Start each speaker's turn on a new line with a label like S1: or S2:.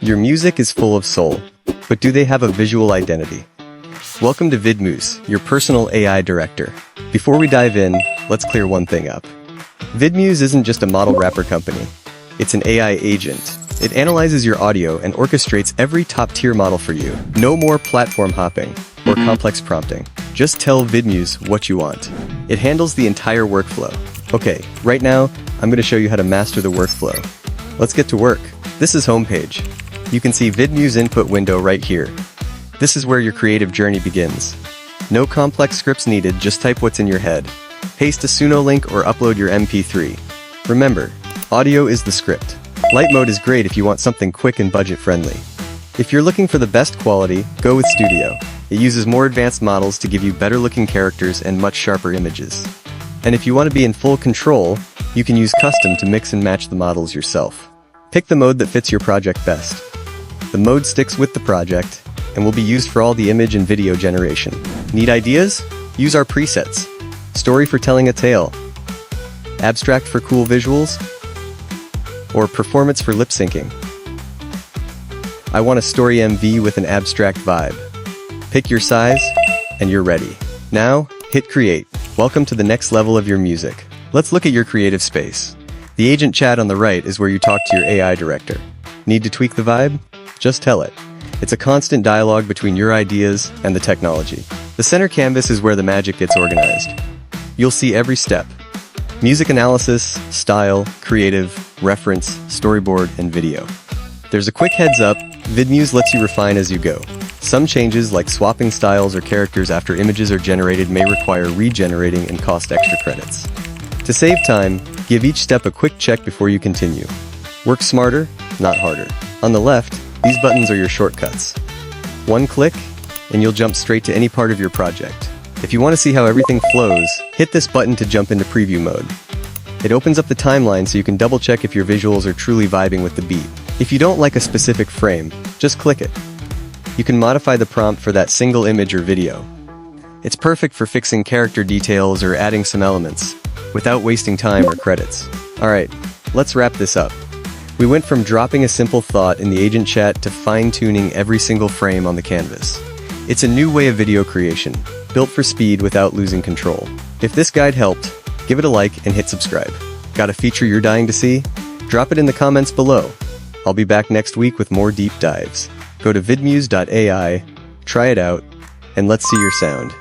S1: Your music is full of soul, but do they have a visual identity? Welcome to VidMuse, your personal AI director. Before we dive in, let's clear one thing up. VidMuse isn't just a model wrapper company. It's an AI agent. It analyzes your audio and orchestrates every top-tier model for you. No more platform hopping or complex prompting. Just tell VidMuse what you want. It handles the entire workflow. Okay, right now, I'm going to show you how to master the workflow. Let's get to work. This is homepage. You can see VidMuse input window right here. This is where your creative journey begins. No complex scripts needed, just type what's in your head. Paste a Suno link or upload your MP3. Remember, audio is the script. Light mode is great if you want something quick and budget-friendly. If you're looking for the best quality, go with Studio. It uses more advanced models to give you better-looking characters and much sharper images. And if you want to be in full control, you can use Custom to mix and match the models yourself. Pick the mode that fits your project best. The mode sticks with the project and will be used for all the image and video generation. Need ideas? Use our presets. Story for telling a tale. Abstract for cool visuals. Or performance for lip syncing. I want a story MV with an abstract vibe. Pick your size, and you're ready. Now, hit create. Welcome to the next level of your music. Let's look at your creative space. The agent chat on the right is where you talk to your AI director. Need to tweak the vibe? Just tell it. It's a constant dialogue between your ideas and the technology. The center canvas is where the magic gets organized. You'll see every step. Music analysis, style, creative, reference, storyboard, and video. There's a quick heads up, VidMuse lets you refine as you go. Some changes, like swapping styles or characters after images are generated, may require regenerating and cost extra credits. To save time, give each step a quick check before you continue. Work smarter, not harder. On the left, these buttons are your shortcuts. One click, and you'll jump straight to any part of your project. If you want to see how everything flows, hit this button to jump into preview mode. It opens up the timeline so you can double check if your visuals are truly vibing with the beat. If you don't like a specific frame, just click it. You can modify the prompt for that single image or video. It's perfect for fixing character details or adding some elements, without wasting time or credits. Alright, let's wrap this up. We went from dropping a simple thought in the agent chat to fine-tuning every single frame on the canvas. It's a new way of video creation, built for speed without losing control. If this guide helped, give it a like and hit subscribe. Got a feature you're dying to see? Drop it in the comments below. I'll be back next week with more deep dives. Go to vidmuse.ai, try it out, and let's see your sound.